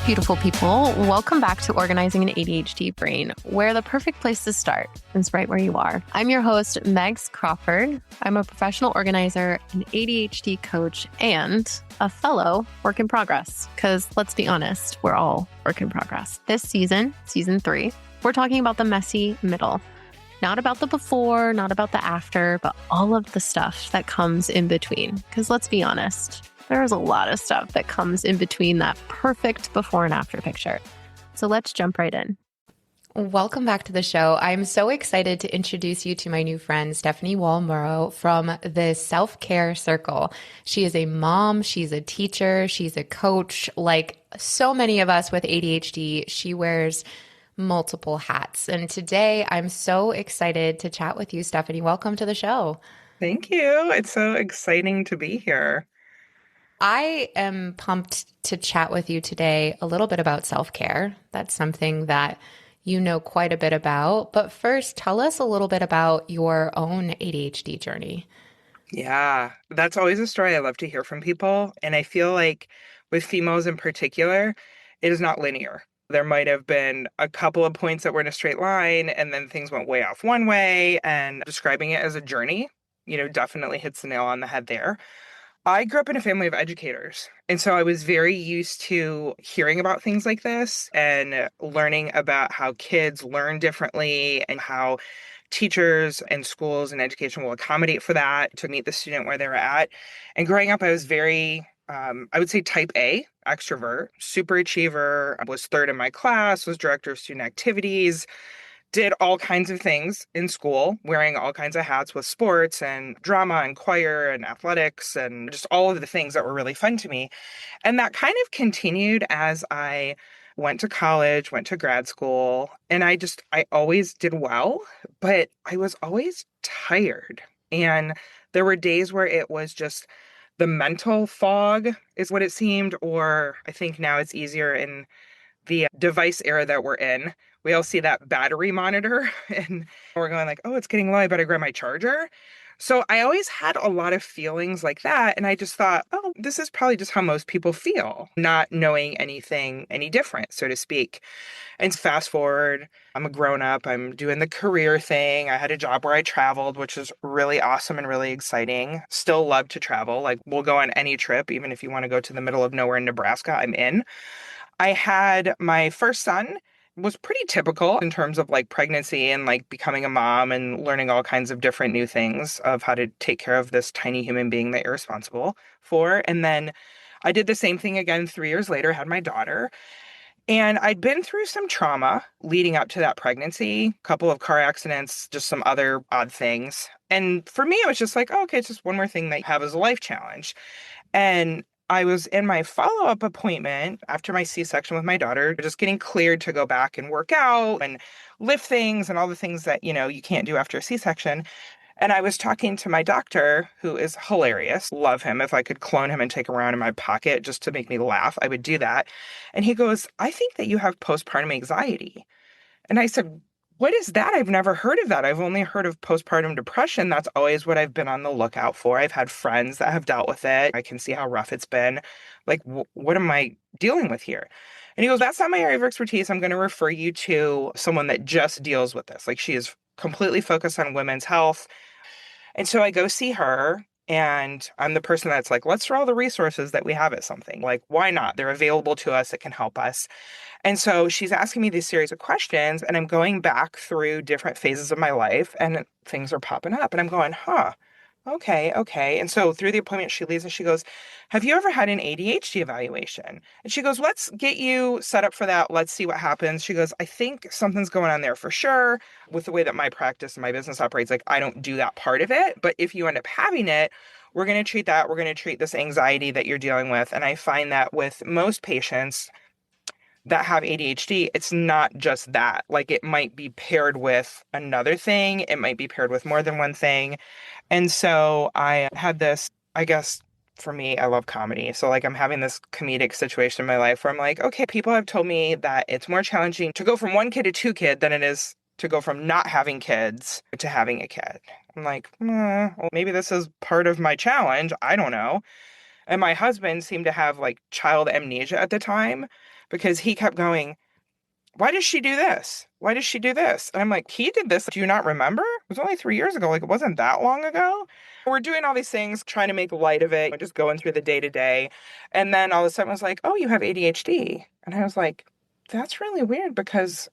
beautiful people. Welcome back to Organizing an ADHD Brain, where the perfect place to start is right where you are. I'm your host, Megs Crawford. I'm a professional organizer, an ADHD coach, and a fellow work in progress. Because let's be honest, we're all work in progress. This season 3, we're talking about the messy middle. Not about the before, not about the after, but all of the stuff that comes in between. Because let's be honest, there's a lot of stuff that comes in between that perfect before and after picture. So let's jump right in. Welcome back to the show. I'm so excited to introduce you to my new friend, Stephanie Wall Murrow from the Self-Care Circle. She is a mom, she's a teacher, she's a coach. Like so many of us with ADHD, she wears multiple hats. And today I'm so excited to chat with you, Stephanie. Welcome to the show. Thank you. It's so exciting to be here. I am pumped to chat with you today a little bit about self-care. That's something that you know quite a bit about. But first, tell us a little bit about your own ADHD journey. Yeah, that's always a story I love to hear from people. And I feel like with females in particular, it is not linear. There might have been a couple of points that were in a straight line, and then things went way off one way. And describing it as a journey, definitely hits the nail on the head there. I grew up in a family of educators, and so I was very used to hearing about things like this and learning about how kids learn differently and how teachers and schools and education will accommodate for that to meet the student where they're at. And growing up, I was very, I would say type A, extrovert, super achiever, I was third in my class, was director of student activities, did all kinds of things in school, wearing all kinds of hats with sports and drama and choir and athletics and just all of the things that were really fun to me. And that kind of continued as I went to college, went to grad school, and I always did well, but I was always tired. And there were days where it was just the mental fog is what it seemed, or I think now it's easier in the device era that we're in. We all see that battery monitor and we're going like, oh, it's getting low. I better grab my charger. So I always had a lot of feelings like that. And I just thought, oh, this is probably just how most people feel, not knowing anything any different, so to speak. And fast forward, I'm a grown up. I'm doing the career thing. I had a job where I traveled, which is really awesome and really exciting. Still love to travel. Like we'll go on any trip, even if you want to go to the middle of nowhere in Nebraska, I'm in. I had my first son, was pretty typical in terms of like pregnancy and like becoming a mom and learning all kinds of different new things of how to take care of this tiny human being that you're responsible for. And then I did the same thing again 3 years later, had my daughter. And I'd been through some trauma leading up to that pregnancy, a couple of car accidents, just some other odd things. And for me, it was just like, oh, okay, it's just one more thing that you have as a life challenge. And I was in my follow-up appointment after my C-section with my daughter, just getting cleared to go back and work out and lift things and all the things that, you can't do after a C-section. And I was talking to my doctor, who is hilarious. Love him. If I could clone him and take him around in my pocket just to make me laugh, I would do that. And he goes, I think that you have postpartum anxiety. And I said, what is that? I've never heard of that. I've only heard of postpartum depression. That's always what I've been on the lookout for. I've had friends that have dealt with it. I can see how rough it's been. Like, what am I dealing with here? And he goes, that's not my area of expertise. I'm going to refer you to someone that just deals with this. Like, she is completely focused on women's health. And so I go see her. And I'm the person that's like, let's throw all the resources that we have at something. Like, why not? They're available to us. It can help us. And so she's asking me these series of questions, and I'm going back through different phases of my life, and things are popping up. And I'm going, okay. And so through the appointment, she leaves and she goes, have you ever had an ADHD evaluation? And she goes, let's get you set up for that. Let's see what happens. She goes, I think something's going on there for sure. With the way that my practice and my business operates, like I don't do that part of it. But if you end up having it, we're going to treat that. We're going to treat this anxiety that you're dealing with. And I find that with most patients that have ADHD, it's not just that. Like it might be paired with another thing. It might be paired with more than one thing. And so I had this, I guess for me, I love comedy. So like I'm having this comedic situation in my life where I'm like, okay, people have told me that it's more challenging to go from one kid to two kid than it is to go from not having kids to having a kid. I'm like, well, maybe this is part of my challenge. I don't know. And my husband seemed to have like child amnesia at the time. because he kept going, why does she do this? Why does she do this? And I'm like, he did this. Do you not remember? It was only 3 years ago. Like, it wasn't that long ago. We're doing all these things, trying to make light of it. We're just going through the day to day. And then all of a sudden I was like, oh, you have ADHD. And I was like, that's really weird because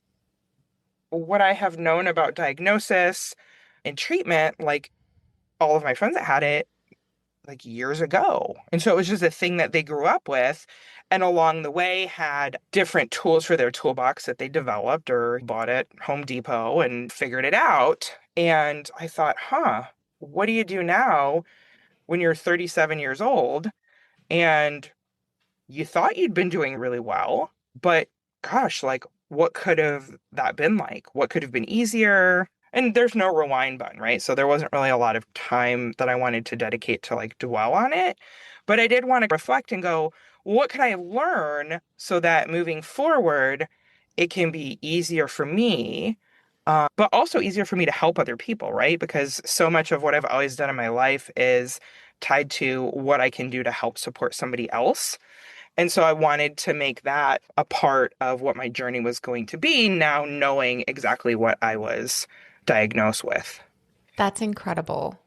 what I have known about diagnosis and treatment, like all of my friends that had it, like years ago. And so it was just a thing that they grew up with. And along the way had different tools for their toolbox that they developed or bought at Home Depot and figured it out. And I thought, what do you do now when you're 37 years old and you thought you'd been doing really well, but gosh, like what could have that been like? What could have been easier? And there's no rewind button, right? So there wasn't really a lot of time that I wanted to dedicate to like dwell on it. But I did want to reflect and go, what can I learn so that moving forward, it can be easier for me, but also easier for me to help other people, right? Because so much of what I've always done in my life is tied to what I can do to help support somebody else. And so I wanted to make that a part of what my journey was going to be, now knowing exactly what I was diagnosed with. That's incredible.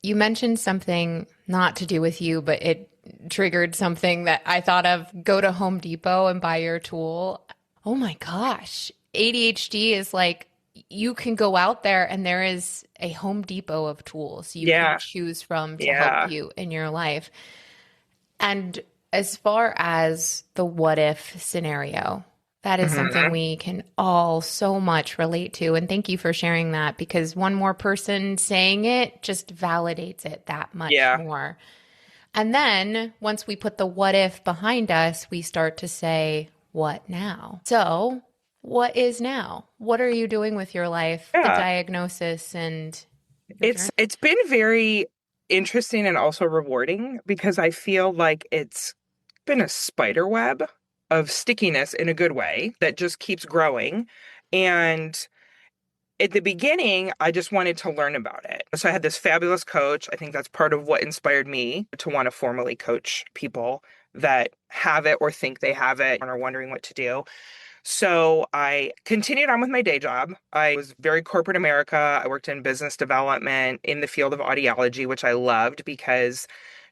You mentioned something not to do with you, but it triggered something that I thought of. Go to Home Depot and buy your tool. Oh my gosh. ADHD is like you can go out there and there is a Home Depot of tools you can Yeah. choose from to help Yeah. you in your life. And as far as the what if scenario, that is something Mhm. we can all so much relate to. And thank you for sharing that because one more person saying it just validates it that much Yeah. more. And then once we put the what if behind us, we start to say, what now? So, what is now? What are you doing with your life, the Yeah. diagnosis, and your It's journey? it's been very interesting and also rewarding because I feel like it's been a spider web of stickiness in a good way that just keeps growing. And at the beginning, I just wanted to learn about it. So I had this fabulous coach. I think that's part of what inspired me to want to formally coach people that have it or think they have it and are wondering what to do. So I continued on with my day job. I was very corporate America. I worked in business development in the field of audiology, which I loved because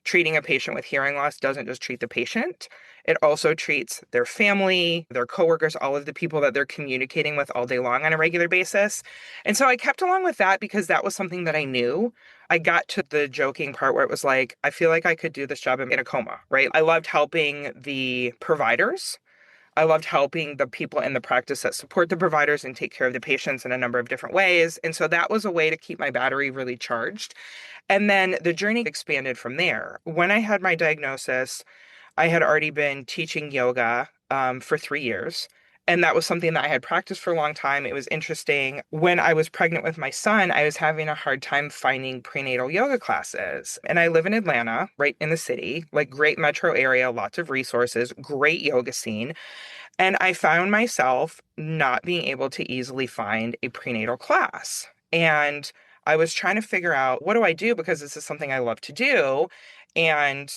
treating a patient with hearing loss doesn't just treat the patient. It also treats their family, their coworkers, all of the people that they're communicating with all day long on a regular basis. And so I kept along with that because that was something that I knew. I got to the joking part where it was like, I feel like I could do this job in a coma, right? I loved helping the providers. I loved helping the people in the practice that support the providers and take care of the patients in a number of different ways. And so that was a way to keep my battery really charged. And then the journey expanded from there. When I had my diagnosis, I had already been teaching yoga for 3 years. And that was something that I had practiced for a long time. It was interesting. When I was pregnant with my son, I was having a hard time finding prenatal yoga classes. And I live in Atlanta, right in the city, like great metro area, lots of resources, great yoga scene. And I found myself not being able to easily find a prenatal class. And I was trying to figure out what do I do because this is something I love to do. And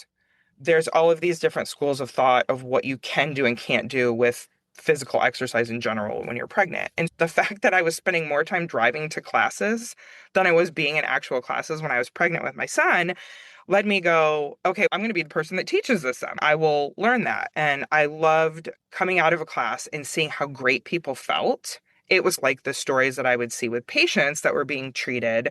there's all of these different schools of thought of what you can do and can't do with physical exercise in general when you're pregnant. And the fact that I was spending more time driving to classes than I was being in actual classes when I was pregnant with my son led me go, okay, I'm going to be the person that teaches this then. I will learn that. And I loved coming out of a class and seeing how great people felt. It was like the stories that I would see with patients that were being treated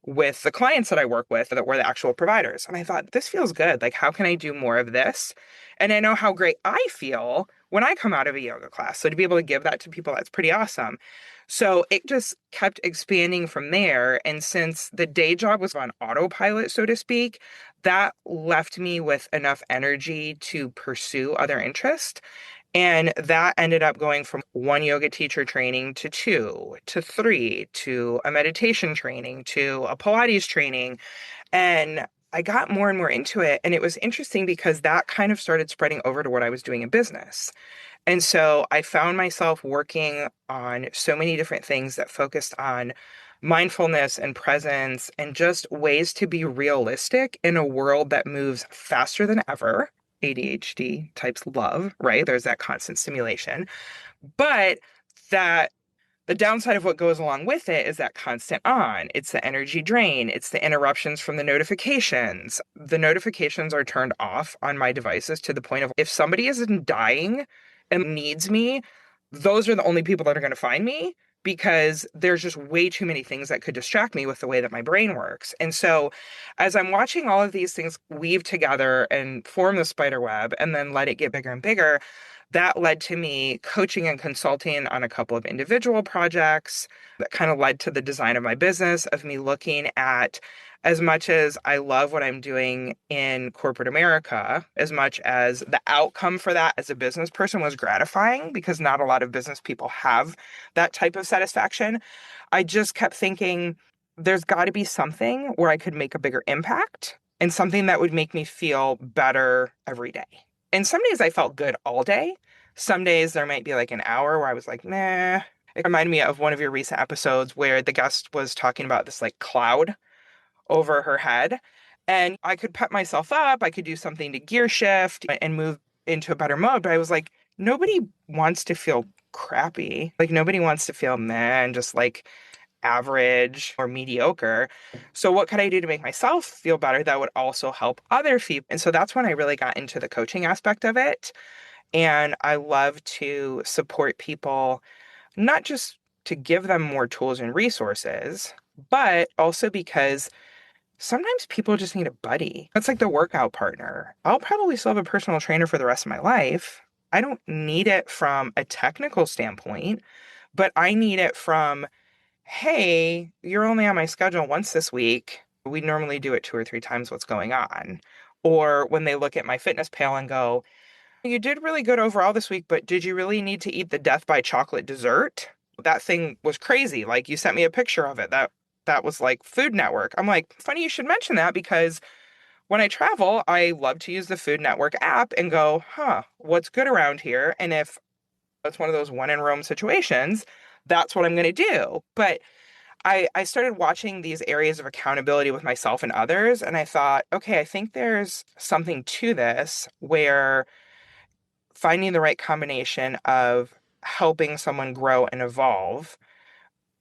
with the clients that I work with that were the actual providers. And I thought, this feels good. Like, how can I do more of this? And I know how great I feel when I come out of a yoga class. So to be able to give that to people, that's pretty awesome. So it just kept expanding from there. And since the day job was on autopilot, so to speak, that left me with enough energy to pursue other interests. And that ended up going from one yoga teacher training to two, to three, to a meditation training, to a Pilates training. And I got more and more into it. And it was interesting because that kind of started spreading over to what I was doing in business. And so I found myself working on so many different things that focused on mindfulness and presence and just ways to be realistic in a world that moves faster than ever ADHD types love, right? There's that constant stimulation. But that the downside of what goes along with it is that constant on. It's the energy drain. It's the interruptions from the notifications. The notifications are turned off on my devices to the point of if somebody isn't dying and needs me, those are the only people that are going to find me because there's just way too many things that could distract me with the way that my brain works. And so as I'm watching all of these things weave together and form the spider web and then let it get bigger and bigger, that led to me coaching and consulting on a couple of individual projects that kind of led to the design of my business, of me looking at as much as I love what I'm doing in corporate America, as much as the outcome for that as a business person was gratifying because not a lot of business people have that type of satisfaction. I just kept thinking there's got to be something where I could make a bigger impact and something that would make me feel better every day. And some days I felt good all day. Some days there might be like an hour where I was like, nah. It reminded me of one of your recent episodes where the guest was talking about this like cloud over her head. And I could pep myself up. I could do something to gear shift and move into a better mode. But I was like, nobody wants to feel crappy. Like nobody wants to feel, man, just like average or mediocre. So what could I do to make myself feel better that would also help other people? And so that's when I really got into the coaching aspect of it. And I love to support people, not just to give them more tools and resources, but also because sometimes people just need a buddy. That's like the workout partner. I'll probably still have a personal trainer for the rest of my life. I don't need it from a technical standpoint, but I need it from, hey, you're only on my schedule once this week. We normally do it 2 or 3 times. What's going on? Or when they look at my fitness pal and go, you did really good overall this week, but did you really need to eat the death by chocolate dessert? That thing was crazy. Like you sent me a picture of it. That was like Food Network. I'm like, funny you should mention that because when I travel, I love to use the Food Network app and go, what's good around here? And if it's one of those one in Rome situations, that's what I'm going to do. But I started watching these areas of accountability with myself and others. And I thought, okay, I think there's something to this where finding the right combination of helping someone grow and evolve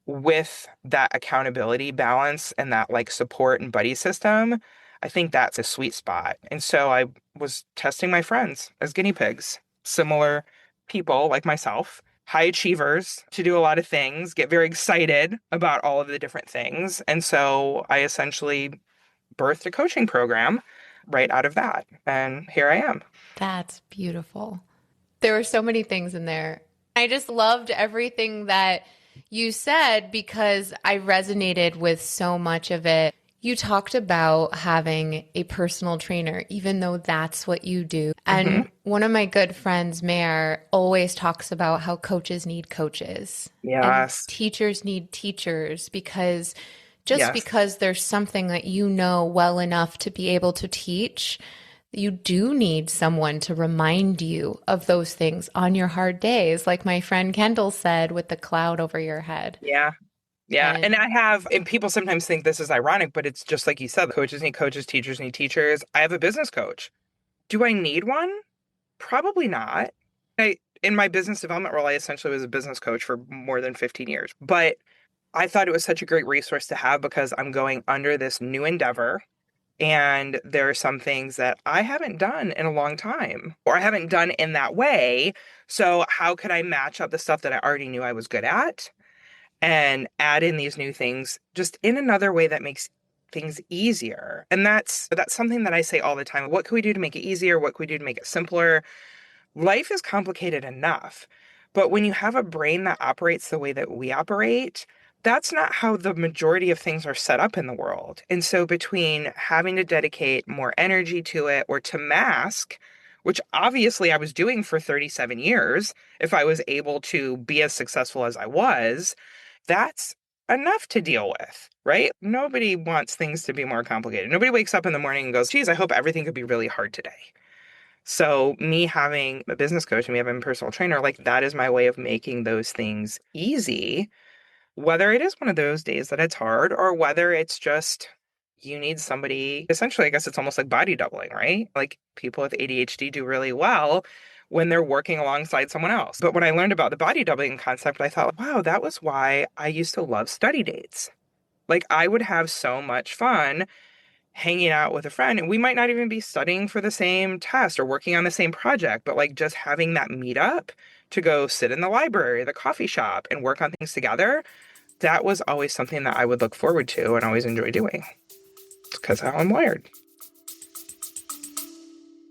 with that accountability balance and that like support and buddy system, I think that's a sweet spot. And so I was testing my friends as guinea pigs, similar people like myself, high achievers to do a lot of things, get very excited about all of the different things. And so I essentially birthed a coaching program right out of that. And here I am. That's beautiful. There were so many things in there. I just loved everything that you said because I resonated with so much of it. You talked about having a personal trainer, even though that's what you do. And one of my good friends, Mare, always talks about how coaches need coaches. And Yes. teachers need teachers because just Yes. because there's something that you know well enough to be able to teach, you do need someone to remind you of those things on your hard days, like my friend Kendall said with the cloud over your head. Yeah. Yeah. And people sometimes think this is ironic, but it's just like you said, coaches need coaches, teachers need teachers. I have a business coach. Do I need one? Probably not. In my business development role, I essentially was a business coach for more than 15 years, but I thought it was such a great resource to have because I'm going under this new endeavor. And there are some things that I haven't done in a long time, or I haven't done in that way. So how could I match up the stuff that I already knew I was good at and add in these new things just in another way that makes things easier? And that's something that I say all the time. What can we do to make it easier? What can we do to make it simpler? Life is complicated enough, but when you have a brain that operates the way that we operate, that's not how the majority of things are set up in the world. And so between having to dedicate more energy to it or to mask, which obviously I was doing for 37 years, if I was able to be as successful as I was, that's enough to deal with, right? Nobody wants things to be more complicated. Nobody wakes up in the morning and goes, geez, I hope everything could be really hard today. So me having a business coach and me having a personal trainer, like that is my way of making those things easy, whether it is one of those days that it's hard or whether it's just, you need somebody, essentially, I guess it's almost like body doubling, right? Like people with ADHD do really well when they're working alongside someone else. But when I learned about the body doubling concept, I thought, wow, that was why I used to love study dates. Like I would have so much fun hanging out with a friend, and we might not even be studying for the same test or working on the same project, but like just having that meetup to go sit in the library, the coffee shop, and work on things together. That was always something that I would look forward to and always enjoy doing. It's because how I'm wired.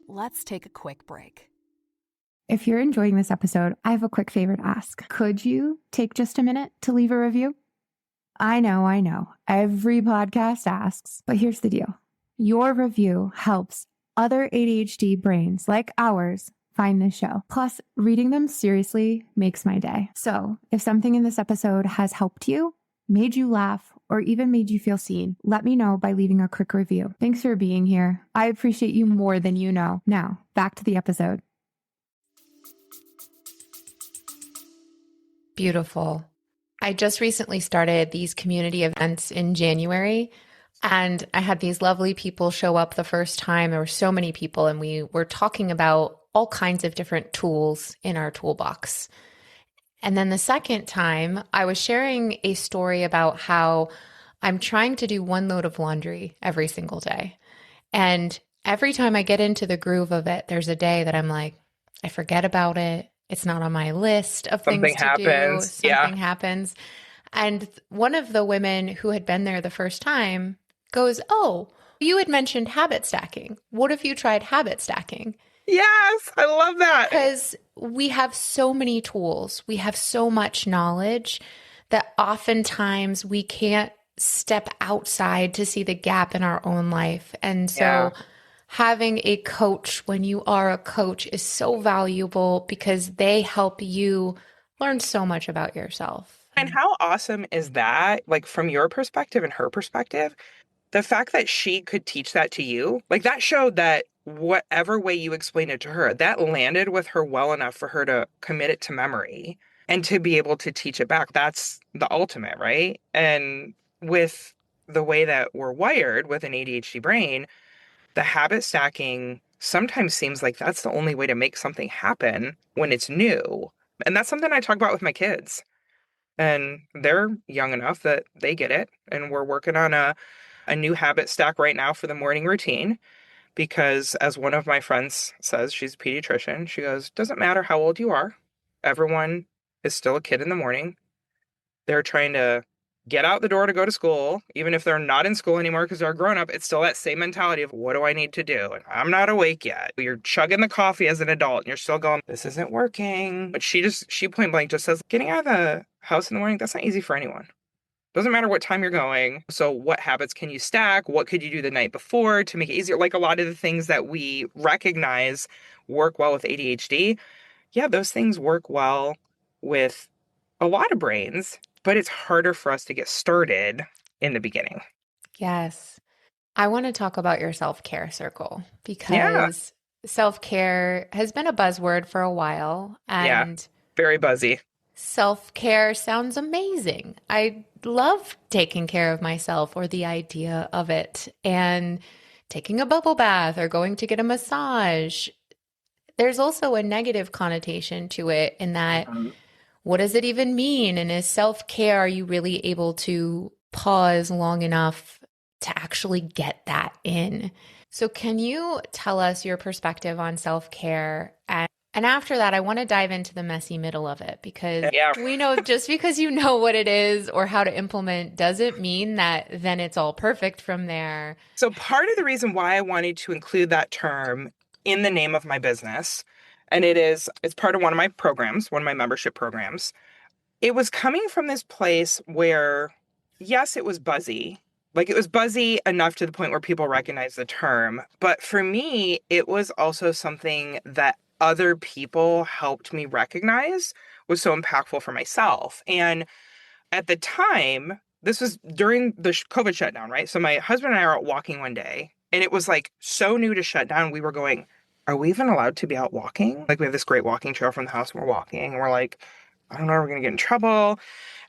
Let's take a quick break. If you're enjoying this episode, I have a quick favor to ask. Could you take just a minute to leave a review? I know. Every podcast asks, but here's the deal. Your review helps other ADHD brains like ours find this show. Plus, reading them seriously makes my day. So if something in this episode has helped you, made you laugh, or even made you feel seen, let me know by leaving a quick review. Thanks for being here. I appreciate you more than you know. Now, back to the episode. Beautiful. I just recently started these community events in January, and I had these lovely people show up the first time. There were so many people, and we were talking about all kinds of different tools in our toolbox. And then the second time, I was sharing a story about how I'm trying to do one load of laundry every single day. And every time I get into the groove of it, there's a day that I'm like, I forget about it. It's not on my list of things to do. Something happens. And one of the women who had been there the first time goes, oh, you had mentioned habit stacking. What if you tried habit stacking? Yes, I love that. Because we have so many tools. We have so much knowledge that oftentimes we can't step outside to see the gap in our own life. And so having a coach when you are a coach is so valuable because they help you learn so much about yourself. And how awesome is that? Like from your perspective and her perspective, the fact that she could teach that to you, like that showed that whatever way you explained it to her, that landed with her well enough for her to commit it to memory and to be able to teach it back. That's the ultimate, right? And with the way that we're wired with an ADHD brain, the habit stacking sometimes seems like that's the only way to make something happen when it's new. And that's something I talk about with my kids. And they're young enough that they get it. And we're working on a new habit stack right now for the morning routine. Because as one of my friends says, she's a pediatrician, she goes, doesn't matter how old you are. Everyone is still a kid in the morning. They're trying to get out the door to go to school, even if they're not in school anymore because they're grown up. It's still that same mentality of what do I need to do? And I'm not awake yet. You're chugging the coffee as an adult and you're still going, this isn't working. But she point blank just says, getting out of the house in the morning, that's not easy for anyone. Doesn't matter what time you're going. So what habits can you stack? What could you do the night before to make it easier? Like a lot of the things that we recognize work well with ADHD. Yeah, those things work well with a lot of brains, but it's harder for us to get started in the beginning. Yes. I want to talk about your self-care circle because self-care has been a buzzword for a while. And very buzzy. Self-care sounds amazing. I love taking care of myself or the idea of it and taking a bubble bath or going to get a massage. There's also a negative connotation to it in that what does it even mean? And is self-care, are you really able to pause long enough to actually get that in? So can you tell us your perspective on self-care? And after that, I want to dive into the messy middle of it because we know just because you know what it is or how to implement doesn't mean that then it's all perfect from there. So part of the reason why I wanted to include that term in the name of my business, and it's part of one of my programs, one of my membership programs, it was coming from this place where, yes, it was buzzy. Like it was buzzy enough to the point where people recognize the term. But for me, it was also something that other people helped me recognize was so impactful for myself. And at the time, this was during the COVID shutdown, right? So my husband and I are out walking one day, and it was like so new to shut down. We were going, are we even allowed to be out walking? Like we have this great walking trail from the house, and we're walking, and we're like, I don't know, we're going to get in trouble.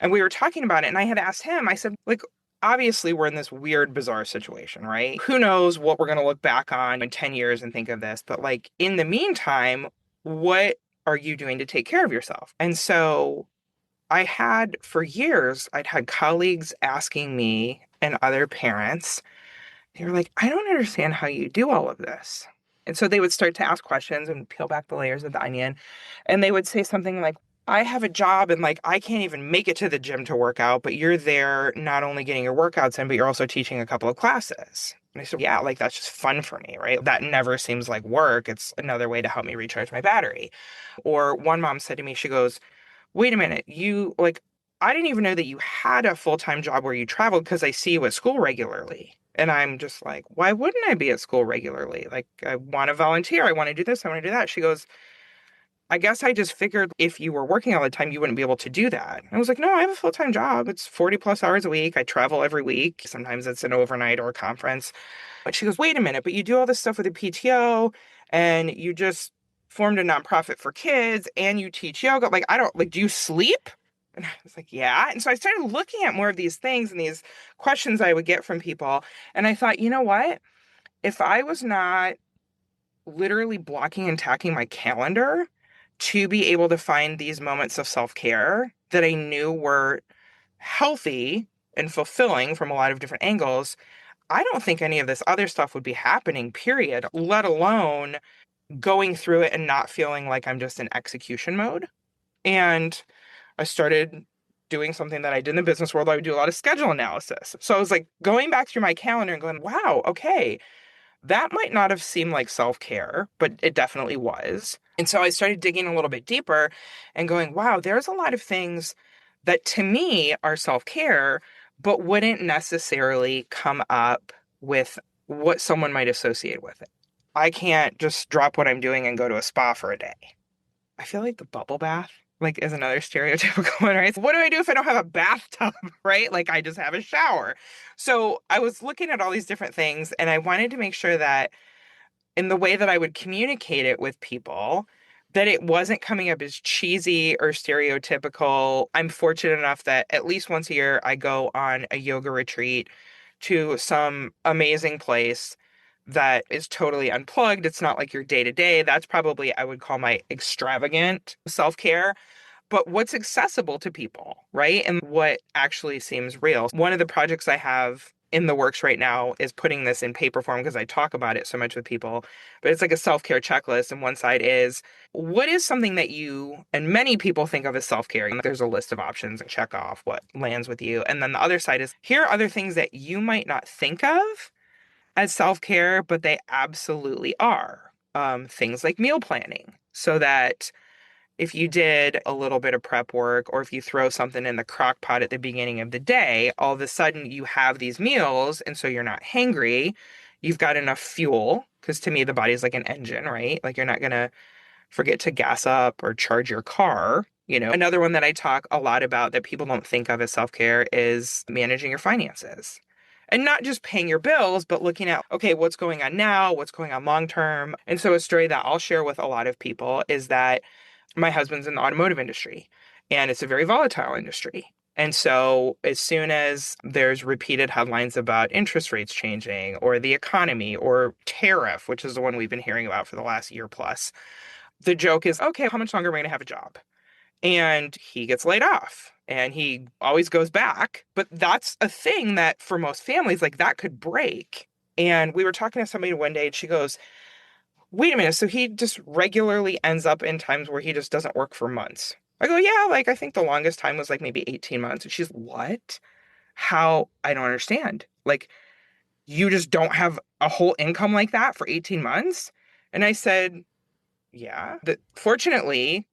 And we were talking about it, and I had asked him, I said, like, obviously we're in this weird, bizarre situation, right? Who knows what we're going to look back on in 10 years and think of this. But like in the meantime, what are you doing to take care of yourself? And so for years, I'd had colleagues asking me and other parents, they were like, I don't understand how you do all of this. And so they would start to ask questions and peel back the layers of the onion. And they would say something like, I have a job and like I can't even make it to the gym to work out, but you're there not only getting your workouts in, but you're also teaching a couple of classes. And I said, yeah, like that's just fun for me, right? That never seems like work. It's another way to help me recharge my battery. Or one mom said to me, she goes, wait a minute, I didn't even know that you had a full-time job where you traveled because I see you at school regularly. And I'm just like, why wouldn't I be at school regularly? Like, I want to volunteer. I want to do this. I want to do that. She goes, I guess I just figured if you were working all the time, you wouldn't be able to do that. I was like, no, I have a full-time job. It's 40 plus hours a week. I travel every week. Sometimes it's an overnight or a conference. But she goes, wait a minute, but you do all this stuff with the PTO and you just formed a nonprofit for kids and you teach yoga. Like, do you sleep? And I was like, yeah. And so I started looking at more of these things and these questions I would get from people. And I thought, you know what? If I was not literally blocking and tackling my calendar to be able to find these moments of self-care that I knew were healthy and fulfilling from a lot of different angles, I don't think any of this other stuff would be happening, period, let alone going through it and not feeling like I'm just in execution mode. And I started doing something that I did in the business world. I would do a lot of schedule analysis. So I was like going back through my calendar and going, wow, okay, that might not have seemed like self-care, but it definitely was. And so I started digging a little bit deeper and going, wow, there's a lot of things that to me are self-care, but wouldn't necessarily come up with what someone might associate with it. I can't just drop what I'm doing and go to a spa for a day. I feel like the bubble bath is another stereotypical one, right? What do I do if I don't have a bathtub, right? Like I just have a shower. So I was looking at all these different things and I wanted to make sure that in the way that I would communicate it with people, that it wasn't coming up as cheesy or stereotypical. I'm fortunate enough that at least once a year I go on a yoga retreat to some amazing place that is totally unplugged. It's not like your day to day. That's probably, I would call my extravagant self-care, but what's accessible to people, right? And what actually seems real. One of the projects I have in the works right now is putting this in paper form because I talk about it so much with people, but it's like a self-care checklist. And one side is, what is something that you and many people think of as self-care? And there's a list of options and check off what lands with you. And then the other side is, here are other things that you might not think of as self-care, but they absolutely are. Things like meal planning, so that if you did a little bit of prep work or if you throw something in the crock pot at the beginning of the day, all of a sudden you have these meals and so you're not hangry. You've got enough fuel because to me the body is like an engine, right? Like you're not going to forget to gas up or charge your car. Another one that I talk a lot about that people don't think of as self-care is managing your finances. And not just paying your bills, but looking at, okay, what's going on now? What's going on long term? And so a story that I'll share with a lot of people is that my husband's in the automotive industry and it's a very volatile industry. And so as soon as there's repeated headlines about interest rates changing or the economy or tariff, which is the one we've been hearing about for the last year plus, the joke is, okay, how much longer am I going to have a job? And he gets laid off and he always goes back. But that's a thing that for most families, like that could break. And we were talking to somebody one day and she goes, wait a minute, so he just regularly ends up in times where he just doesn't work for months. I go, yeah, I think the longest time was maybe 18 months. And she's, what? How? I don't understand. You just don't have a whole income like that for 18 months? And I said, yeah. Fortunately,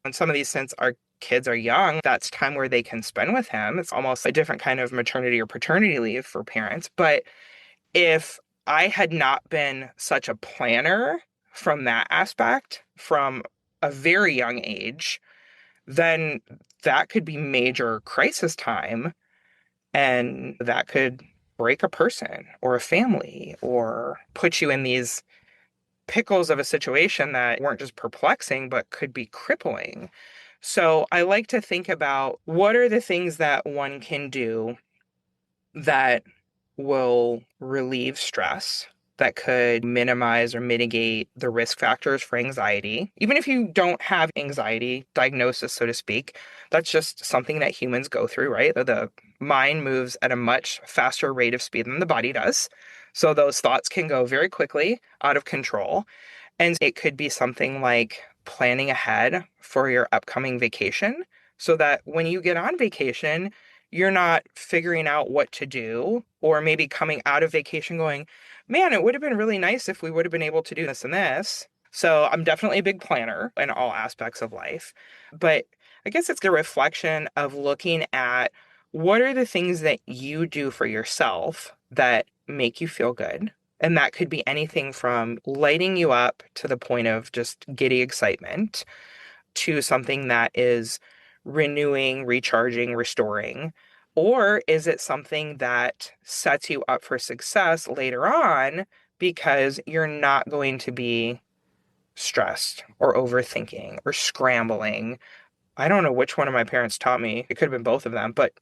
in some of these, since our kids are young, that's time where they can spend with him. It's almost a different kind of maternity or paternity leave for parents. But if I had not been such a planner from that aspect, from a very young age, then that could be major crisis time. And that could break a person or a family or put you in these pickles of a situation that weren't just perplexing, but could be crippling. So I like to think about what are the things that one can do that will relieve stress, that could minimize or mitigate the risk factors for anxiety. Even if you don't have anxiety diagnosis, so to speak, that's just something that humans go through, right? The mind moves at a much faster rate of speed than the body does. So those thoughts can go very quickly out of control. And it could be something like planning ahead for your upcoming vacation so that when you get on vacation, you're not figuring out what to do, or maybe coming out of vacation going, man, it would have been really nice if we would have been able to do this and this. So I'm definitely a big planner in all aspects of life. But I guess it's a reflection of looking at what are the things that you do for yourself that make you feel good. And that could be anything from lighting you up to the point of just giddy excitement to something that is renewing, recharging, restoring? Or is it something that sets you up for success later on because you're not going to be stressed or overthinking or scrambling? I don't know which one of my parents taught me. It could have been both of them, but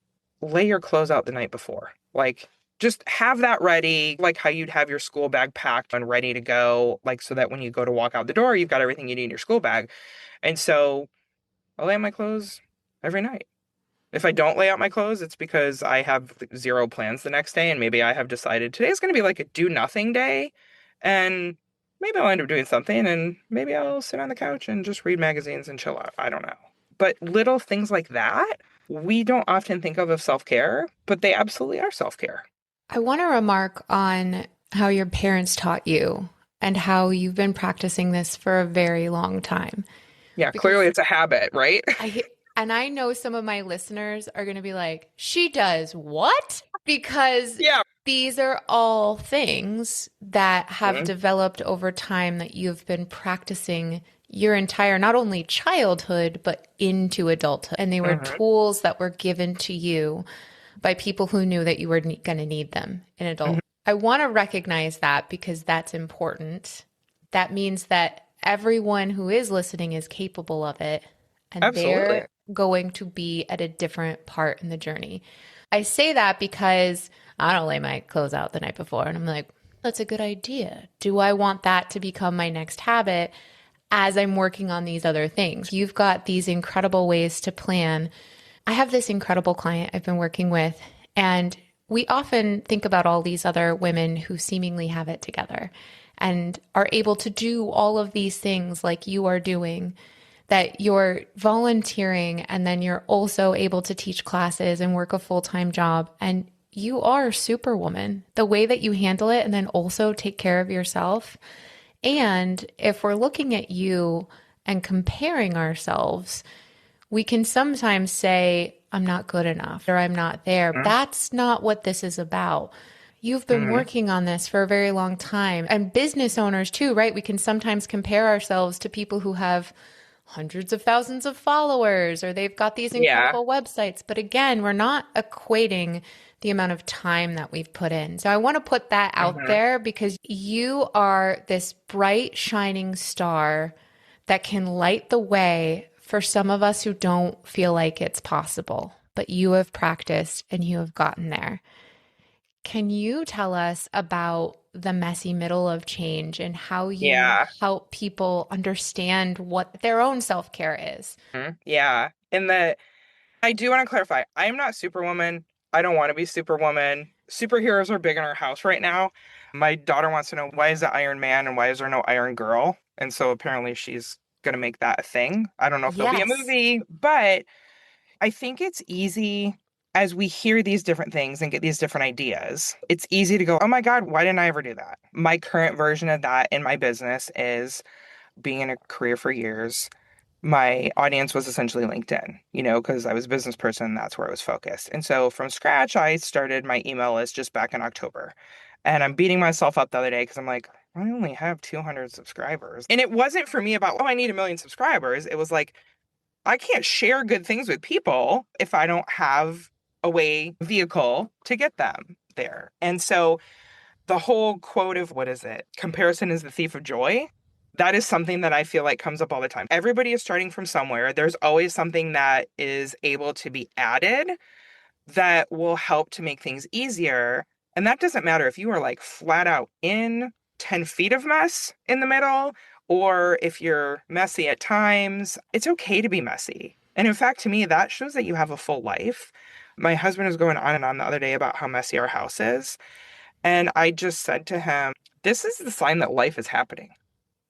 lay your clothes out the night before. Like, just have that ready, like how you'd have your school bag packed and ready to go, like so that when you go to walk out the door, you've got everything you need in your school bag. And so I lay out my clothes every night. If I don't lay out my clothes, it's because I have zero plans the next day, and maybe I have decided today's going to be like a do nothing day, and maybe I'll end up doing something, and maybe I'll sit on the couch and just read magazines and chill out. I don't know. But little things like that, we don't often think of self-care, but they absolutely are self-care. I want to remark on how your parents taught you and how you've been practicing this for a very long time. Yeah, clearly it's a habit, right? I know some of my listeners are going to be like, she does what? Because Yeah. these are all things that have Mhm. developed over time that you've been practicing your entire, not only childhood, but into adulthood. And they were tools that were given to you by people who knew that you were going to need them in adult. I want to recognize that because that's important. That means that everyone who is listening is capable of it, and Absolutely. they're going to be at a different part in the journey. I say that because I don't lay my clothes out the night before, and I'm like, that's a good idea. Do I want that to become my next habit as I'm working on these other things? You've got these incredible ways to plan. I have this incredible client I've been working with, and we often think about all these other women who seemingly have it together and are able to do all of these things like you are doing, that you're volunteering and then you're also able to teach classes and work a full-time job. And you are superwoman, the way that you handle it and then also take care of yourself. And if we're looking at you and comparing ourselves, we can sometimes say, I'm not good enough or I'm not there. That's not what this is about. You've been working on this for a very long time. And business owners too, right? We can sometimes compare ourselves to people who have hundreds of thousands of followers or they've got these incredible websites. But again, we're not equating the amount of time that we've put in. So I want to put that out there because you are this bright, shining star that can light the way for some of us who don't feel like it's possible, but you have practiced and you have gotten there. Can you tell us about the messy middle of change and how you help people understand what their own self-care is? Yeah. And I do want to clarify, I am not Superwoman. I don't want to be Superwoman. Superheroes are big in our house right now. My daughter wants to know, why is it Iron Man and why is there no Iron Girl? And so apparently she's going to make that a thing. I don't know if there'll be a movie, but I think it's easy as we hear these different things and get these different ideas. It's easy to go, oh my God, why didn't I ever do that? My current version of that in my business is being in a career for years. My audience was essentially LinkedIn, because I was a business person. That's where I was focused. And so from scratch, I started my email list just back in October. And I'm beating myself up the other day because I'm like, I only have 200 subscribers. And it wasn't for me about, oh, I need 1 million subscribers. It was like, I can't share good things with people if I don't have a vehicle to get them there. And so the whole quote of, what is it? Comparison is the thief of joy. That is something that I feel like comes up all the time. Everybody is starting from somewhere. There's always something that is able to be added. that will help to make things easier. And that doesn't matter if you are like flat out in 10 feet of mess in the middle, or if you're messy at times. It's okay to be messy. And in fact, to me, that shows that you have a full life. My husband was going on and on the other day about how messy our house is. And I just said to him, this is the sign that life is happening,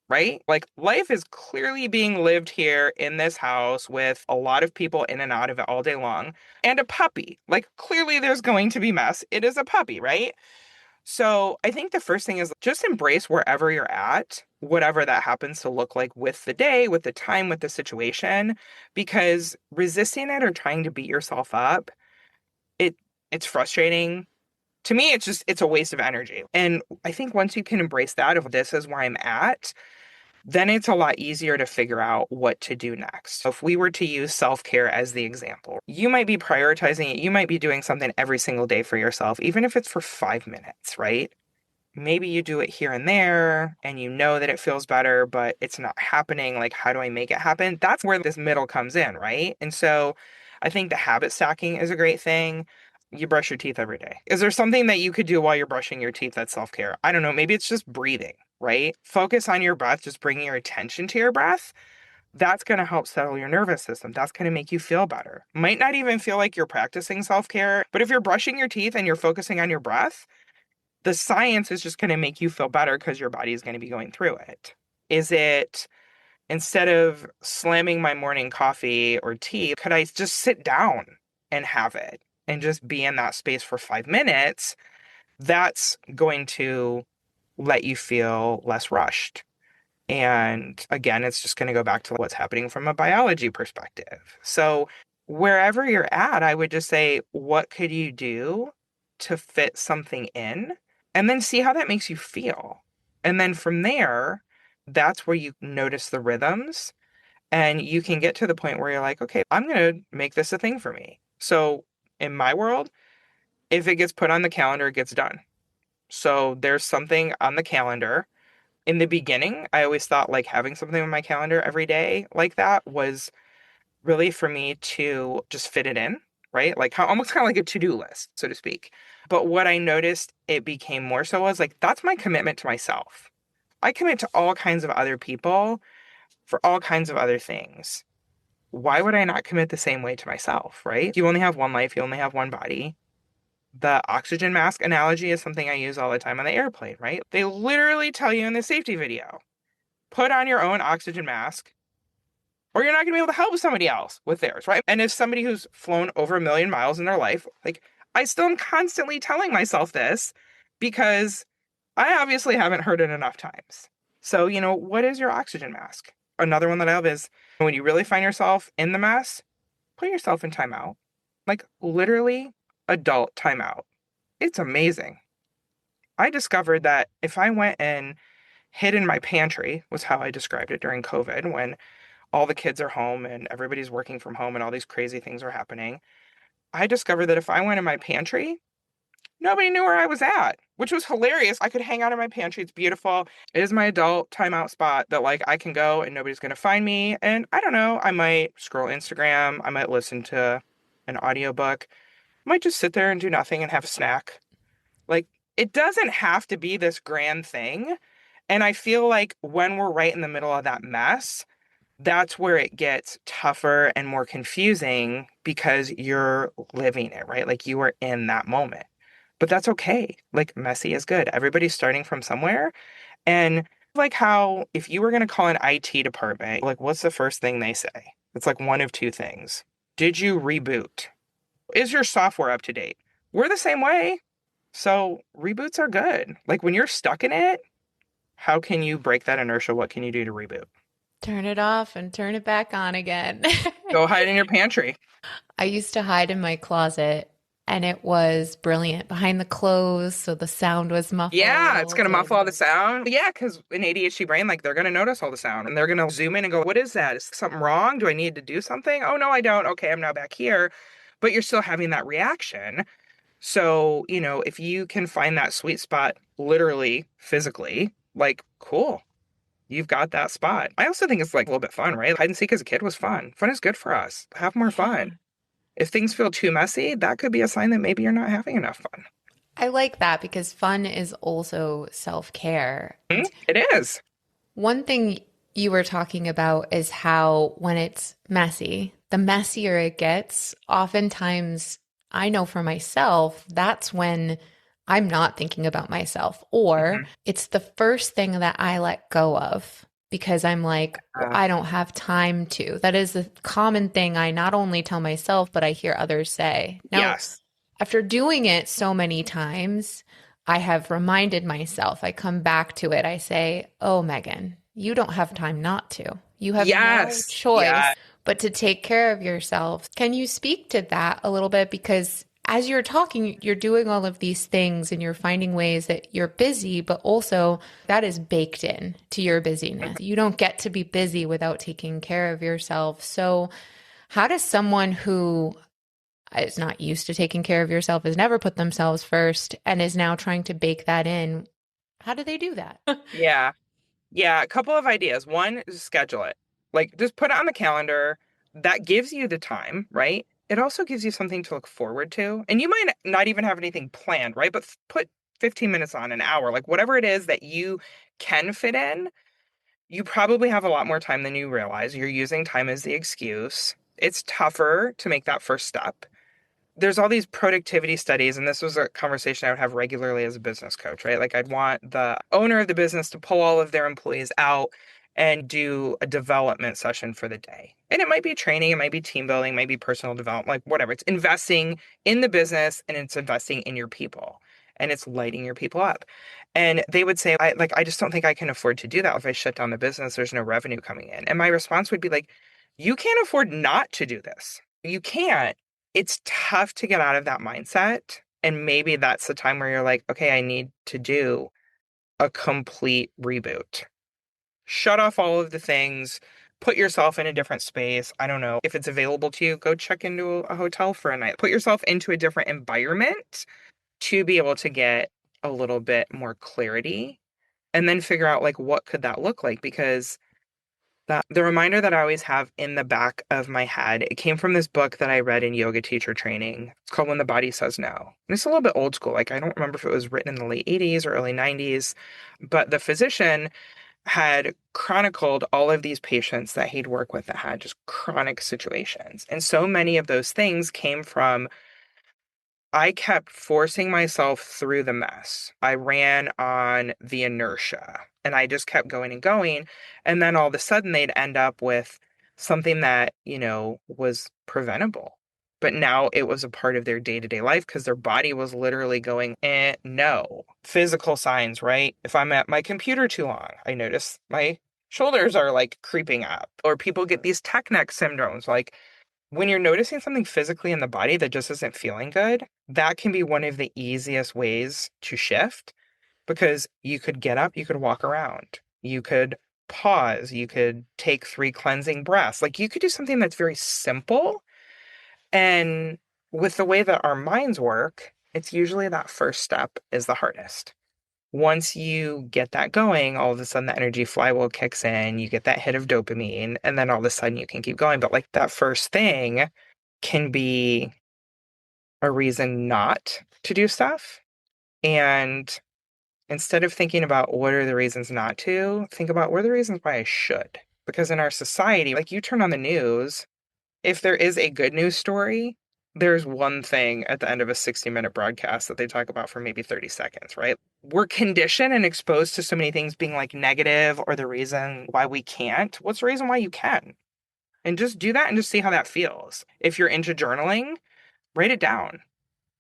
right? Like life is clearly being lived here in this house with a lot of people in and out of it all day long, and a puppy. Like clearly there's going to be mess. It is a puppy, right? So I think the first thing is just embrace wherever you're at, whatever that happens to look like with the day, with the time, with the situation, because resisting it or trying to beat yourself up, it it's frustrating. To me, it's a waste of energy. And I think once you can embrace that, if this is where I'm at, then it's a lot easier to figure out what to do next. If we were to use self-care as the example, you might be prioritizing it. You might be doing something every single day for yourself, even if it's for 5 minutes, right? Maybe you do it here and there and you know that it feels better, but it's not happening. Like, how do I make it happen? That's where this middle comes in, right? And so I think the habit stacking is a great thing. You brush your teeth every day. Is there something that you could do while you're brushing your teeth that's self-care? I don't know. Maybe it's just breathing, right? Focus on your breath, just bringing your attention to your breath. That's going to help settle your nervous system. That's going to make you feel better. Might not even feel like you're practicing self-care, but if you're brushing your teeth and you're focusing on your breath, the science is just going to make you feel better because your body is going to be going through it. Is it instead of slamming my morning coffee or tea, could I just sit down and have it and just be in that space for 5 minutes? That's going to let you feel less rushed. And again, it's just going to go back to what's happening from a biology perspective. So wherever you're at, I would just say, what could you do to fit something in? And then see how that makes you feel. And then from there, that's where you notice the rhythms and you can get to the point where you're like, okay, I'm going to make this a thing for me. So in my world, if it gets put on the calendar, it gets done. So there's something on the calendar. In the beginning, I always thought like having something on my calendar every day like that was really for me to just fit it in, right? Like almost kind of like a to-do list, so to speak. But what I noticed it became more so was like, that's my commitment to myself. I commit to all kinds of other people for all kinds of other things. Why would I not commit the same way to myself, right? You only have one life, you only have one body. The oxygen mask analogy is something I use all the time on the airplane, right? They literally tell you in the safety video, put on your own oxygen mask or you're not going to be able to help somebody else with theirs, right? And as somebody who's flown over 1,000,000 miles in their life, like I still am constantly telling myself this because I obviously haven't heard it enough times. So, what is your oxygen mask? Another one that I love is when you really find yourself in the mess, put yourself in timeout. Like literally adult timeout. It's amazing. I discovered that if I went and hid in my pantry, was how I described it during COVID, when all the kids are home and everybody's working from home and all these crazy things are happening. I discovered that if I went in my pantry, nobody knew where I was at, which was hilarious. I could hang out in my pantry. It's beautiful. It is my adult timeout spot that like I can go and nobody's going to find me. And I don't know, I might scroll Instagram. I might listen to an audiobook. I might just sit there and do nothing and have a snack. Like it doesn't have to be this grand thing. And I feel like when we're right in the middle of that mess, that's where it gets tougher and more confusing because you're living it, right? Like you are in that moment. But that's okay. Like messy is good. Everybody's starting from somewhere. And like how if you were going to call an IT department, like what's the first thing they say? It's like one of two things. Did you reboot? Is your software up to date? We're the same way. So reboots are good. Like when you're stuck in it, how can you break that inertia? What can you do to reboot? Turn it off and turn it back on again. Go hide in your pantry. I used to hide in my closet and it was brilliant behind the clothes. So the sound was muffled. Yeah, it's going to muffle all the sound. Yeah, because an ADHD brain, like they're going to notice all the sound and they're going to zoom in and go, what is that? Is something wrong? Do I need to do something? Oh, no, I don't. Okay, I'm now back here. But you're still having that reaction. So, if you can find that sweet spot, literally, physically, like, cool. You've got that spot. I also think it's like a little bit fun, right? Hide and seek as a kid was fun. Fun is good for us. Have more fun. If things feel too messy, that could be a sign that maybe you're not having enough fun. I like that because fun is also self-care. It is. One thing you were talking about is how when it's messy, the messier it gets, oftentimes I know for myself, that's when I'm not thinking about myself, or it's the first thing that I let go of because I'm like, well, I don't have time to. That is a common thing I not only tell myself, but I hear others say. Now, Yes. after doing it so many times, I have reminded myself, I come back to it. I say, oh, Megan, you don't have time not to. You have no Yes. choice Yeah. but to take care of yourself. Can you speak to that a little bit? Because as you're talking, you're doing all of these things and you're finding ways that you're busy, but also that is baked in to your busyness. You don't get to be busy without taking care of yourself. So how does someone who is not used to taking care of yourself, has never put themselves first, and is now trying to bake that in, how do they do that? Yeah. Yeah. A couple of ideas. One is schedule it. Like just put it on the calendar. That gives you the time, right? It also gives you something to look forward to. And you might not even have anything planned, right? But put 15 minutes on, an hour, like whatever it is that you can fit in. You probably have a lot more time than you realize. You're using time as the excuse. It's tougher to make that first step. There's all these productivity studies, and this was a conversation I would have regularly as a business coach, right? Like I'd want the owner of the business to pull all of their employees out and do a development session for the day. And it might be training, it might be team building, it might be personal development, like whatever. It's investing in the business and it's investing in your people and it's lighting your people up. And they would say, I just don't think I can afford to do that. If I shut down the business, there's no revenue coming in. And my response would be like, you can't afford not to do this. You can't. It's tough to get out of that mindset. And maybe that's the time where you're like, okay, I need to do a complete reboot. Shut off all of the things, put yourself in a different space. I don't know if it's available to you, go check into a hotel for a night. Put yourself into a different environment to be able to get a little bit more clarity and then figure out like what could that look like, because the reminder that I always have in the back of my head, it came from this book that I read in yoga teacher training. It's called When the Body Says No. And it's a little bit old school. Like I don't remember if it was written in the late 80s or early 90s, but the physician had chronicled all of these patients that he'd work with that had just chronic situations. And so many of those things came from I kept forcing myself through the mess. I ran on the inertia and I just kept going and going. And then all of a sudden they'd end up with something that, was preventable. But now it was a part of their day-to-day life because their body was literally going, no. Physical signs, right? If I'm at my computer too long, I notice my shoulders are like creeping up. Or people get these tech neck syndromes, like when you're noticing something physically in the body that just isn't feeling good, that can be one of the easiest ways to shift because you could get up, you could walk around, you could pause, you could take 3 cleansing breaths. Like you could do something that's very simple. And with the way that our minds work, it's usually that first step is the hardest. Once you get that going, all of a sudden the energy flywheel kicks in, you get that hit of dopamine, and then all of a sudden you can keep going. But like that first thing can be a reason not to do stuff. And instead of thinking about what are the reasons not to, think about what are the reasons why I should. Because in our society, like you turn on the news, if there is a good news story, there's one thing at the end of a 60-minute broadcast that they talk about for maybe 30 seconds, right? We're conditioned and exposed to so many things being like negative or the reason why we can't. What's the reason why you can? And just do that and just see how that feels. If you're into journaling, write it down.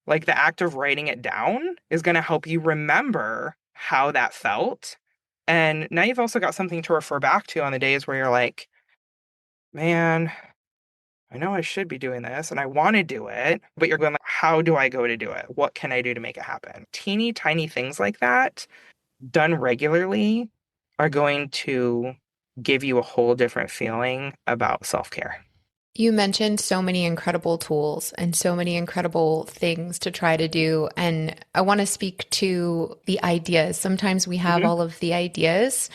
Like the act of writing it down is going to help you remember how that felt. And now you've also got something to refer back to on the days where you're like, man, I know I should be doing this and I want to do it, but you're going like, how do I go to do it? What can I do to make it happen? Teeny tiny things like that done regularly are going to give you a whole different feeling about self-care. You mentioned so many incredible tools and so many incredible things to try to do. And I want to speak to the ideas. Sometimes we have all of the ideas,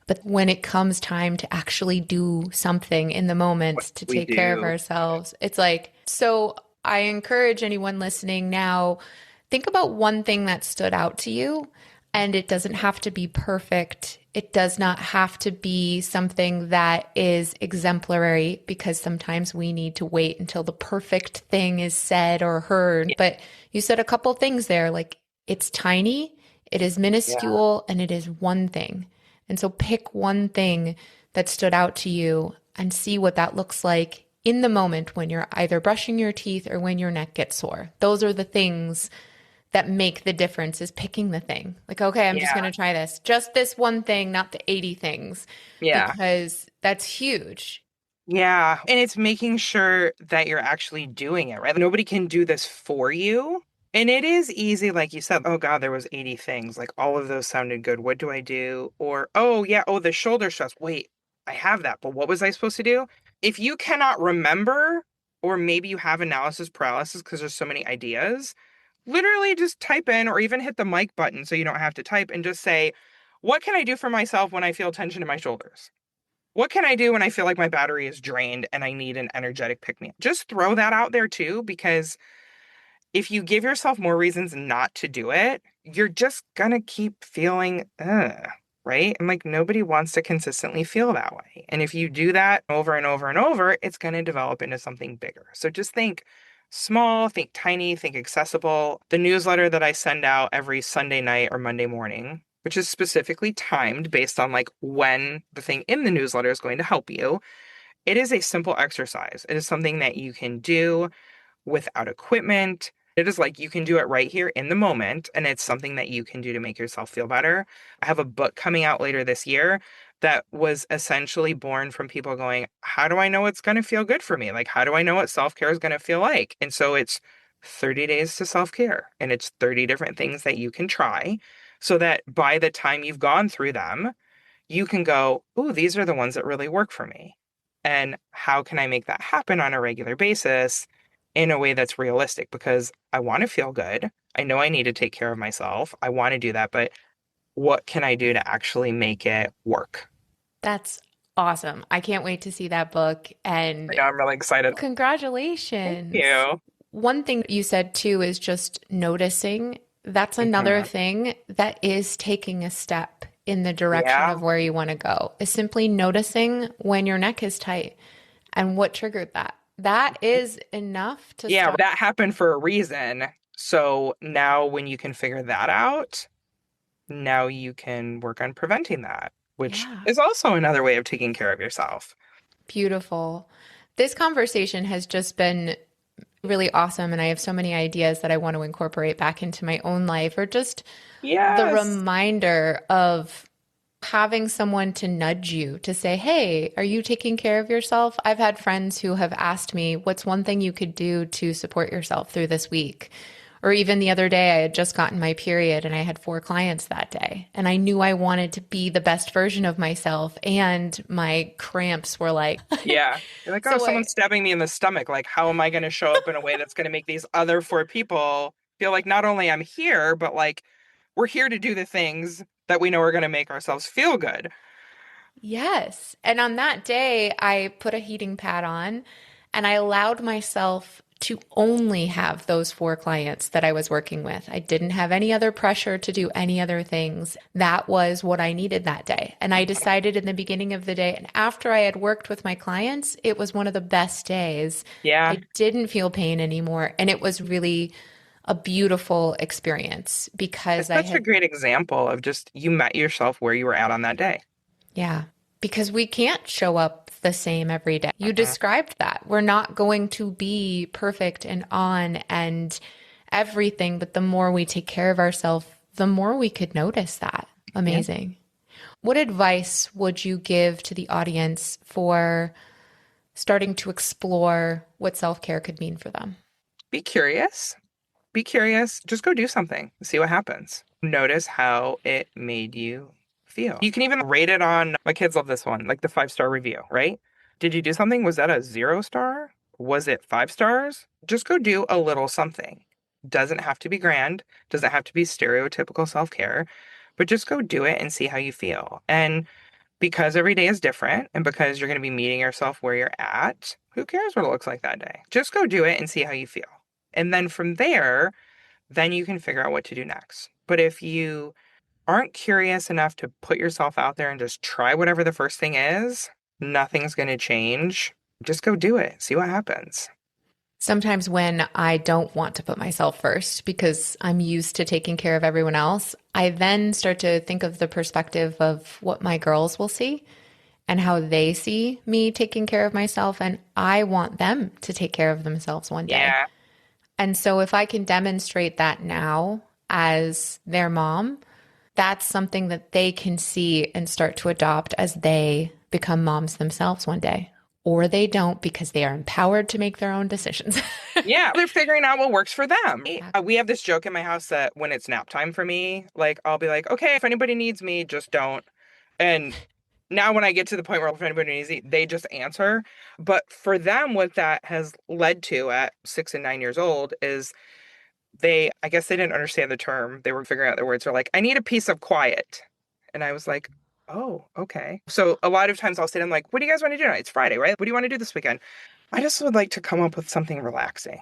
But when it comes time to actually do something in the moment to We take care of do. ourselves, it's like, so I encourage anyone listening now, think about one thing that stood out to you. And it doesn't have to be perfect. It does not have to be something that is exemplary, because sometimes we need to wait until the perfect thing is said or heard. Yeah. But you said a couple things there, like it's tiny, it is Yeah. minuscule, and it is one thing. And so pick one thing that stood out to you and see what that looks like in the moment when you're either brushing your teeth or when your neck gets sore. Those are the things that make the difference, is picking the thing. Like, okay, I'm just going Yeah. to try this. Just this one thing, not the 80 things, Yeah. because that's huge. Yeah. And it's making sure that you're actually doing it, right? Nobody can do this for you. And it is easy, like you said, oh God, there was 80 things. Like all of those sounded good. What do I do? Or, oh yeah, oh, the shoulder stress. Wait, I have that. But what was I supposed to do? If you cannot remember, or maybe you have analysis paralysis because there's so many ideas, literally just type in or even hit the mic button so you don't have to type and just say, what can I do for myself when I feel tension in my shoulders? What can I do when I feel like my battery is drained and I need an energetic pick me up? Just throw that out there too, because if you give yourself more reasons not to do it, you're just gonna keep feeling, right? And like nobody wants to consistently feel that way. And if you do that over and over and over, it's gonna develop into something bigger. So just think small, think tiny, think accessible. The newsletter that I send out every Sunday night or Monday morning, which is specifically timed based on like when the thing in the newsletter is going to help you. It is a simple exercise. It is something that you can do without equipment. It is like you can do it right here in the moment, and it's something that you can do to make yourself feel better. I have a book coming out later this year that was essentially born from people going, how do I know it's going to feel good for me? Like, how do I know what self care is going to feel like? And so it's 30 days to self care, and it's 30 different things that you can try so that by the time you've gone through them, you can go, oh, these are the ones that really work for me. And how can I make that happen on a regular basis in a way that's realistic? Because I want to feel good. I know I need to take care of myself. I want to do that, but what can I do to actually make it work? That's awesome. I can't wait to see that book. And I know I'm really excited. Thank congratulations. you. One thing you said too is just noticing. That's another Mhm. thing that is taking a step in the direction Yeah. of where you want to go, is simply noticing when your neck is tight and what triggered that. That is enough to Yeah, start. that happened for a reason. So now when you can figure that out, now you can work on preventing that, which Yeah. is also another way of taking care of yourself. Beautiful. This conversation has just been really awesome. And I have so many ideas that I want to incorporate back into my own life, or just the Yes. reminder of having someone to nudge you to say, hey, are you taking care of yourself? I've had friends who have asked me, what's one thing you could do to support yourself through this week? Or even the other day, I had just gotten my period and I had 4 clients that day. And I knew I wanted to be the best version of myself. And my cramps were like, Yeah. You're like, oh, someone's stabbing me in the stomach. Like, how am I going to show up in a way that's going to make these other 4 people feel like not only I'm here, but like we're here to do the things that we know are going to make ourselves feel good. yes. And on that day, I put a heating pad on and I allowed myself to only have those 4 clients that I was working with. I didn't have any other pressure to do any other things. That was what I needed that day. And I decided in the beginning of the day, and after I had worked with my clients, it was one of the best days. Yeah. I didn't feel pain anymore. And it was really a beautiful experience because It's such a great example of just you met yourself where you were at on that day. yeah, because we can't show up the same every day. You described that. We're not going to be perfect and on and everything, but the more we take care of ourselves, the more we could notice that. Amazing. What advice would you give to the audience for starting to explore what self-care could mean for them? Be curious. Be curious. Just go do something. See what happens. Notice how it made you feel. You can even rate it on, my kids love this one, like the 5-star review, right? Did you do something? Was that a 0 star? Was it 5 stars? Just go do a little something. Doesn't have to be grand, doesn't have to be stereotypical self care, but just go do it and see how you feel. And because every day is different and because you're going to be meeting yourself where you're at, who cares what it looks like that day? Just go do it and see how you feel. And then from there, then you can figure out what to do next. But if you aren't curious enough to put yourself out there and just try whatever the first thing is, nothing's going to change. Just go do it. See what happens. Sometimes when I don't want to put myself first because I'm used to taking care of everyone else, I then start to think of the perspective of what my girls will see and how they see me taking care of myself. And I want them to take care of themselves one day. Yeah. And so if I can demonstrate that now as their mom, that's something that they can see and start to adopt as they become moms themselves one day. Or they don't because they are empowered to make their own decisions. Yeah, they're figuring out what works for them. We have this joke in my house that when it's nap time for me, like I'll be like, okay, if anybody needs me, just don't. And now when I get to the point where if anybody needs me, they just answer. But for them, what that has led to at 6 and 9 years old is I guess they didn't understand the term. They were figuring out their words. They're like, I need a piece of quiet. And I was like, oh, okay. So a lot of times I'll say to them like, what do you guys want to do tonight? It's Friday, right? What do you want to do this weekend? I just would like to come up with something relaxing.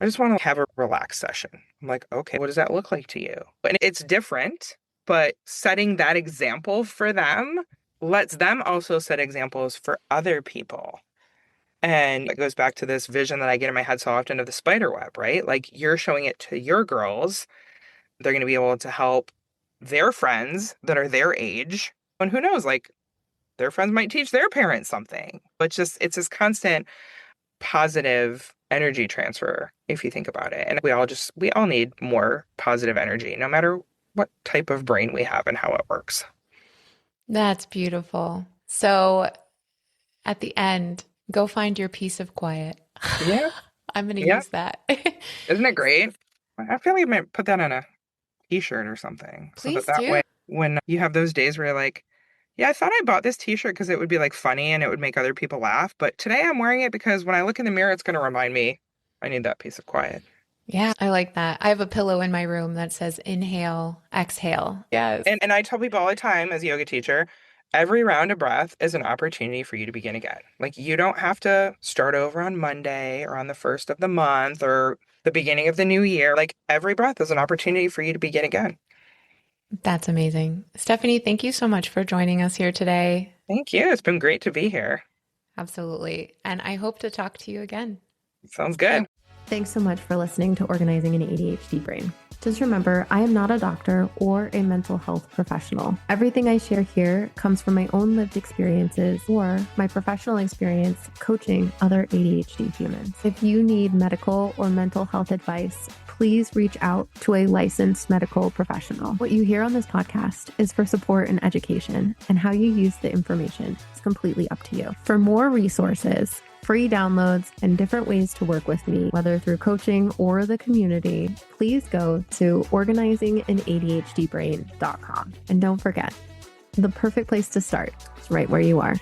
I just want to have a relaxed session. I'm like, okay, what does that look like to you? And it's different, but setting that example for them lets them also set examples for other people. And it goes back to this vision that I get in my head so often of the spider web, right? Like you're showing it to your girls. They're going to be able to help their friends that are their age. And who knows, like their friends might teach their parents something. But it's this constant positive energy transfer, if you think about it. And we all need more positive energy, no matter what type of brain we have and how it works. That's beautiful. So at the end, go find your piece of quiet. Yeah. I'm going to use that. Isn't it great? I feel like I might put that on a t-shirt or something. Please so that do. way, when you have those days where you're like, yeah, I thought I bought this t-shirt because it would be like funny and it would make other people laugh. But today I'm wearing it because when I look in the mirror, it's going to remind me I need that piece of quiet. Yeah, I like that. I have a pillow in my room that says inhale, exhale. Yes. And I tell people all the time as a yoga teacher, every round of breath is an opportunity for you to begin again. Like you don't have to start over on Monday or on the first of the month or the beginning of the new year. Like every breath is an opportunity for you to begin again. That's amazing. Stephanie, thank you so much for joining us here today. Thank you. It's been great to be here. Absolutely. And I hope to talk to you again. Sounds good. Thanks so much for listening to Organizing an ADHD Brain. Just remember, I am not a doctor or a mental health professional. Everything I share here comes from my own lived experiences or my professional experience coaching other ADHD humans. If you need medical or mental health advice, please reach out to a licensed medical professional. What you hear on this podcast is for support and education, and how you use the information is completely up to you. For more resources, free downloads, and different ways to work with me, whether through coaching or the community, please go to organizinganadhdbrain.com. And don't forget, the perfect place to start is right where you are.